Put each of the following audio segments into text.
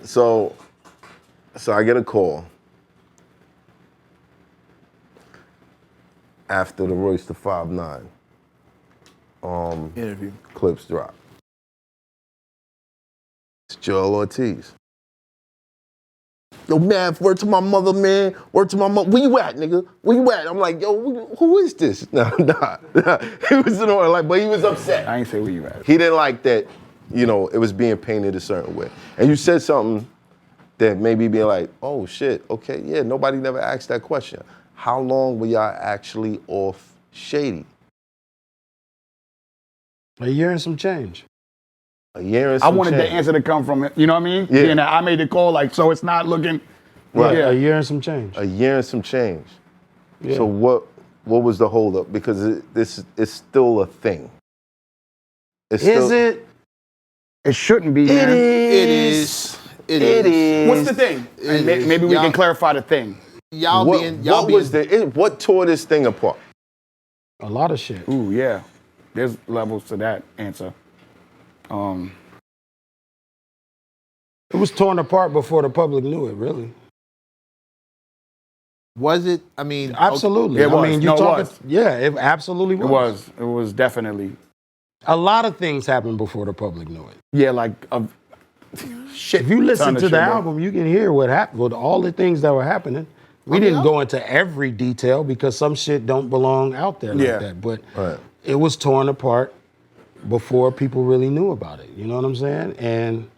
So I get a call after the Royce the 5'9" interview clips drop. It's Joell Ortiz. Yo, man, word to my mother, man. Word to my mother. Where you at, nigga? Where you at? I'm like, yo, who is this? Nah. He was in order, like, but he was upset. I ain't say where you at. He didn't like that, you know, it was being painted a certain way. And you said something that made me be like, oh shit, okay, yeah, nobody never asked that question. How long were y'all actually off Shady? A year and some change. A year and some I wanted change. the answer to come from it. You know what I mean? Yeah. And I made the call like, so it's not looking. Right. Yeah. A year and some change. A year and some change. Yeah. So what was the holdup? Because this is still a thing. Is it? It shouldn't be, It man. is. It is. What's the thing? And maybe we can clarify the thing. What tore this thing apart? A lot of shit. Ooh, yeah. There's levels to that answer. It was torn apart before the public knew it, really. Was it? I mean, Absolutely. It was. I mean, No, it talking, was. yeah, it absolutely was. It was definitely. A lot of things happened before the public knew it. Yeah, like shit. If you listen ton to of the shit, bro. album, you can hear what happened, with all the things that were happening. We didn't go into every detail because some shit don't belong out there like that. But it was torn apart before people really knew about it. You know what I'm saying? And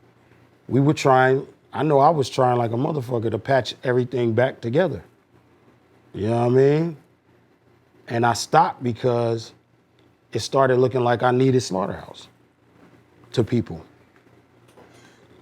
we were trying, I know I was trying like a motherfucker to patch everything back together. You know what I mean? And I stopped because it started looking like I needed Slaughterhouse to people.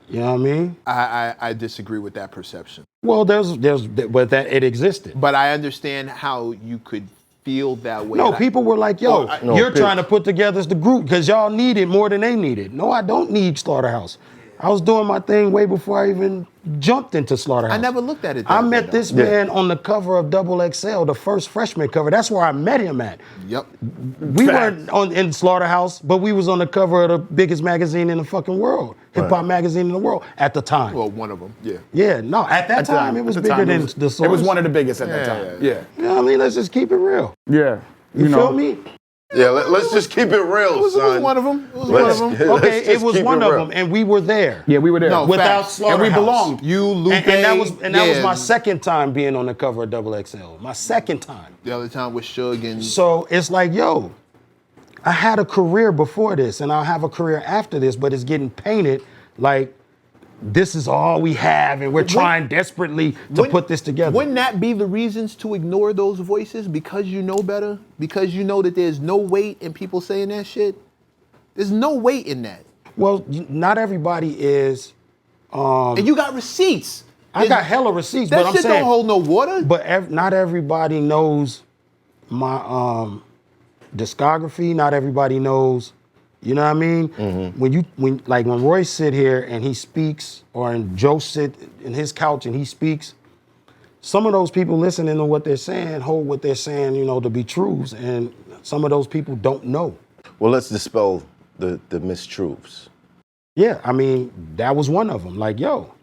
You know what I mean? I disagree with that perception. Well, but that it existed. But I understand how you could feel that way. No, people were like, yo, you're trying to put together the group because y'all need it more than they need it. No, I don't need Slaughterhouse. I was doing my thing way before I even jumped into Slaughterhouse. I never looked at it that I way, met this man on the cover of XXL, the first freshman cover. That's where I met him at. Yep. We weren't in Slaughterhouse, but we was on the cover of the biggest magazine in the fucking world, hip-hop magazine in the world at the time. Well, one of them, yeah. Yeah, no, at that time, it was bigger than the Source. It was one of the biggest at that time. Yeah. You know what I mean? Let's just keep it real. Yeah. You feel me? Yeah, let's just keep it real, son. It was one of them. It was one of them. Okay, it was one of them, and we were there. Yeah, we were there. No, without facts. Slaughterhouse. And we belonged. You, Lupe, and that was my second time being on the cover of XXL. My second time. The other time with Suge and... So it's like, yo, I had a career before this, and I'll have a career after this, but it's getting painted like this is all we have, and we're trying desperately to put this together. Wouldn't that be the reasons to ignore those voices? Because you know better? Because you know that there's no weight in people saying that shit? There's no weight in that. Well, not everybody is... and you got receipts. I got hella receipts, That but I'm shit saying... don't hold no water. But not everybody knows my discography. Not everybody knows... You know what I mean? Mm-hmm. When Royce sit here and he speaks, or when Joe sit in his couch and he speaks, some of those people listening to what they're saying hold what they're saying, you know, to be truths, and some of those people don't know. Well, let's dispel the mistruths. Yeah, I mean, that was one of them. Like, yo,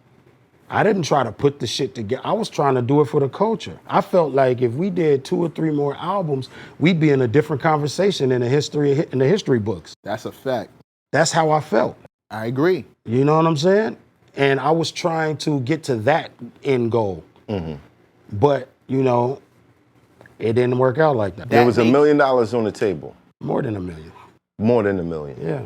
I didn't try to put the shit together. I was trying to do it for the culture. I felt like if we did 2 or 3 more albums, we'd be in a different conversation in the history books. That's a fact. That's how I felt. I agree. You know what I'm saying? And I was trying to get to that end goal. Mm-hmm. But, you know, it didn't work out like that. There was $1 million on the table. More than $1 million. More than $1 million. Yeah.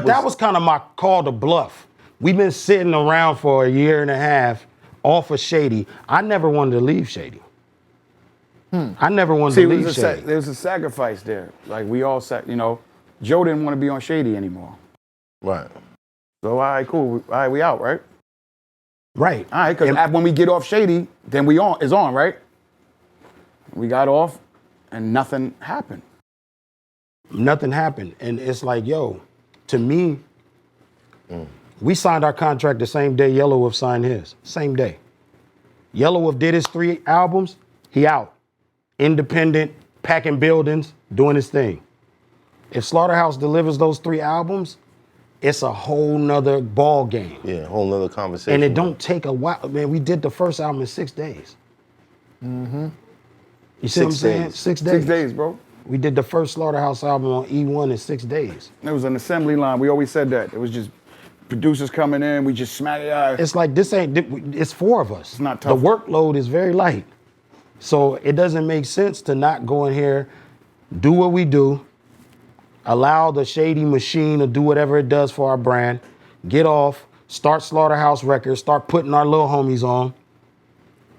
That was kind of my call to bluff. We've been sitting around for a year and a half off of Shady. I never wanted to leave Shady. I never wanted to leave Shady. There's a sacrifice there. Like we all you know, Joe didn't want to be on Shady anymore. Right. So all right, cool. All right, we out, right? Right. All right, because when we get off Shady, then it's on, right? We got off and nothing happened. Nothing happened. And it's like, yo, to me, we signed our contract the same day Yellow Wolf signed his. Same day. Yellow Wolf did his 3 albums. He out. Independent, packing buildings, doing his thing. If Slaughterhouse delivers those 3 albums, it's a whole nother ball game. Yeah, whole nother conversation. And it don't take a while. Man, we did the first album in 6 days. Mm-hmm. You see what I'm saying? 6 days. 6 days, bro. We did the first Slaughterhouse album on E1 in 6 days. It was an assembly line. We always said that. It was just producers coming in. We just smack it. It's like it's 4 of us. It's not tough. The workload is very light. So it doesn't make sense to not go in here, do what we do, allow the shady machine to do whatever it does for our brand, get off, start Slaughterhouse Records, start putting our little homies on.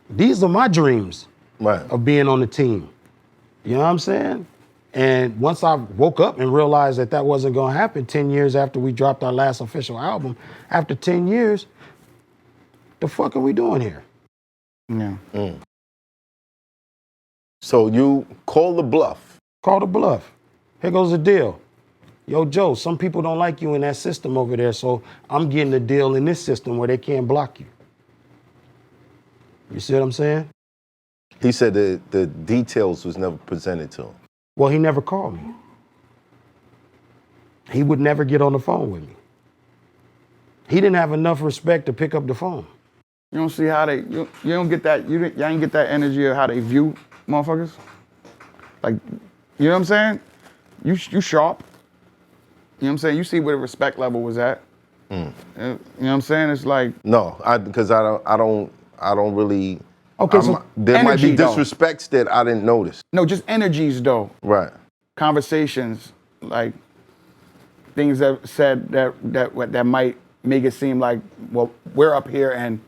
These are my dreams of being on the team. You know what I'm saying? And once I woke up and realized that that wasn't going to happen 10 years after we dropped our last official album, after 10 years, the fuck are we doing here? Yeah. So you call the bluff. Call the bluff. Here goes the deal. Yo, Joe, some people don't like you in that system over there, so I'm getting a deal in this system where they can't block you. You see what I'm saying? He said that the details was never presented to him. Well, he never called me. He would never get on the phone with me. He didn't have enough respect to pick up the phone. You don't see how you don't get that, y'all ain't get that energy of how they view motherfuckers? Like, you know what I'm saying? You sharp. You know what I'm saying? You see where the respect level was at. You know what I'm saying? It's like no, because I don't really. Okay, so there might be energy, though. disrespects that I didn't notice. No, just energies though. Right. Conversations, like things that said that might make it seem like, well, we're up here and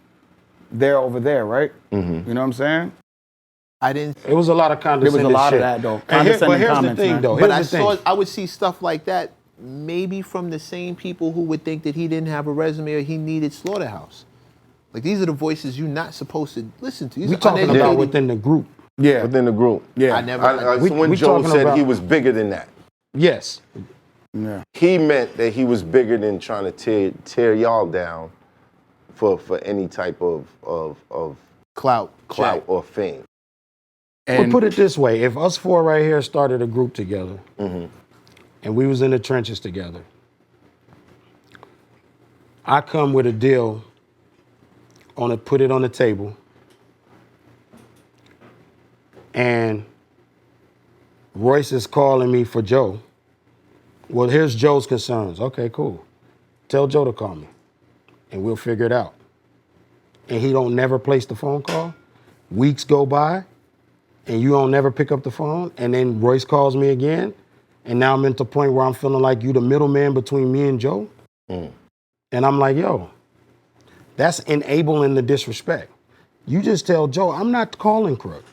they're over there, right? Mm-hmm. You know what I'm saying? I didn't. It was a lot of condescending There was a lot shit. of that though. But here's Comments, the thing, man. though. But Here's the thing. I would see stuff like that maybe from the same people who would think that he didn't have a resume or he needed Slaughterhouse. Like, these are the voices you're not supposed to listen to. We're talking about within the group. Yeah. Within the group. Yeah. I never. When Joe said he was bigger than that. Yes. Yeah. He meant that he was bigger than trying to tear y'all down for any type of Clout or fame. And But put it this way, if us 4 right here started a group together and we was in the trenches together, I come with a deal put it on the table, and Royce is calling me for Joe. Well, here's Joe's concerns. Okay, cool. Tell Joe to call me, and we'll figure it out. And he don't never place the phone call. Weeks go by, and you don't never pick up the phone, and then Royce calls me again, and now I'm at the point where I'm feeling like you the middleman between me and Joe. And I'm like, yo, that's enabling the disrespect. You just tell Joe, I'm not calling Crook.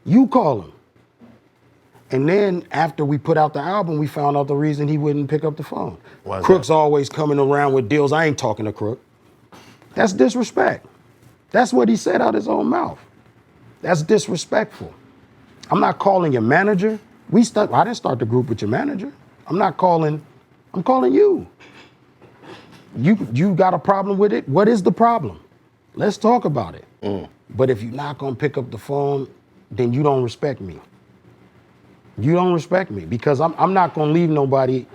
You call him. And then after we put out the album, we found out the reason he wouldn't pick up the phone. Crook's always coming around with deals. I ain't talking to Crook. That's disrespect. That's what he said out his own mouth. That's disrespectful. I'm not calling your manager. I didn't start the group with your manager. I'm calling you. You got a problem with it? What is the problem? Let's talk about it. But if you're not gonna pick up the phone, then you don't respect me. You don't respect me because I'm not gonna leave nobody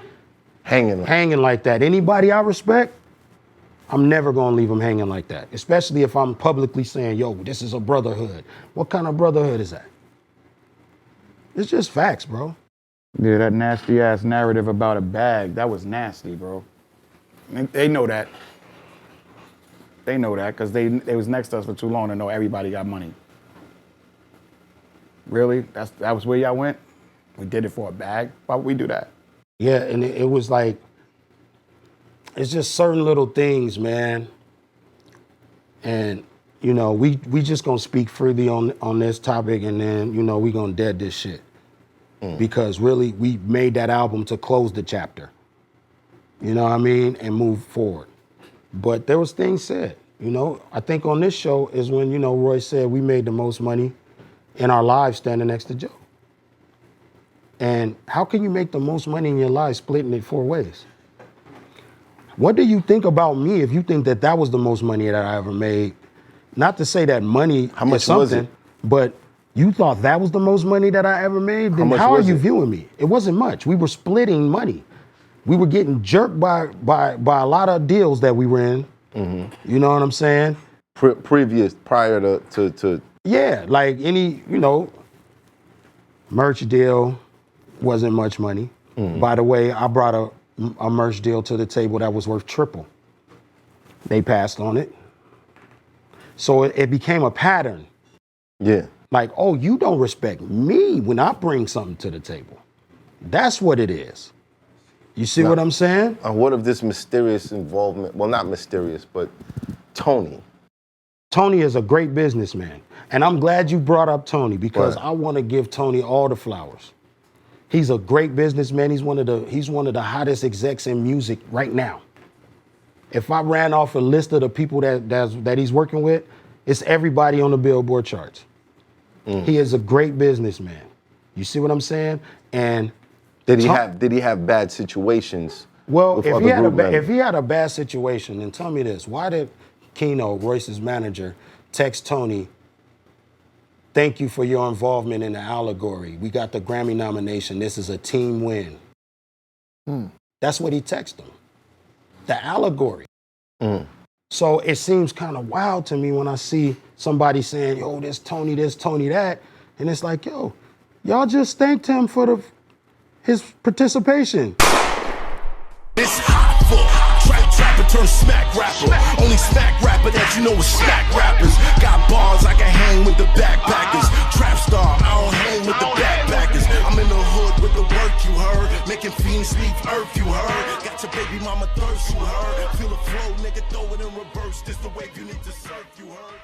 hanging like that. Anybody I respect, I'm never gonna leave them hanging like that. Especially if I'm publicly saying, yo, this is a brotherhood. What kind of brotherhood is that? It's just facts, bro. yeah, that nasty ass narrative about a bag, that was nasty, bro. They know that. They know that because they was next to us for too long to know everybody got money. Really? That was where y'all went? We did it for a bag? Why would we do that? Yeah, and it was like, it's just certain little things, man. And, you know, we just gonna speak freely on this topic, and then, you know, we gonna dead this shit. Because really, we made that album to close the chapter. You know what I mean? And move forward. But there was things said, you know. I think on this show is when, you know, Royce said we made the most money in our lives standing next to Joe. And how can you make the most money in your life splitting it 4 ways? What do you think about me if you think that that was the most money that I ever made? Not to say that money How much is something, was it? but you thought that was the most money that I ever made? Then much how are was you it? viewing me? It wasn't much. We were splitting money. we were getting jerked by a lot of deals that we were in. You know what I'm saying? Prior to Yeah, like any, merch deal wasn't much money. By the way, I brought a merch deal to the table that was worth triple. They passed on it. So it became a pattern. Yeah. Like, oh, you don't respect me when I bring something to the table. That's what it is. You see what I'm saying? What of this mysterious involvement? Well, not mysterious, but Tony. Tony is a great businessman. And I'm glad you brought up Tony because I want to give Tony all the flowers. He's a great businessman. He's one of the hottest execs in music right now. If I ran off a list of the people that he's working with, it's everybody on the Billboard charts. He is a great businessman. You see what I'm saying? And did he have bad situations? Well, if he had a bad situation, then tell me this: why did Keno, Royce's manager, text Tony? Thank you for your involvement in the allegory. We got the Grammy nomination. This is a team win. That's what he texted him. The allegory. So it seems kind of wild to me when I see somebody saying, yo, this, Tony that. And it's like, yo, y'all just thanked him for his participation. It's Hoffa, trapper turned smack rapper. Only smack rapper that you know is smack rappers. Got bars, I can hang with the backpackers. Trap star, I don't hang with the backpackers. I'm in the hood with the work you heard. Making fiends leave earth you heard. Got your baby mama thirst you heard. Feel the flow, nigga, throw it in reverse. This the wave you need to surf you heard.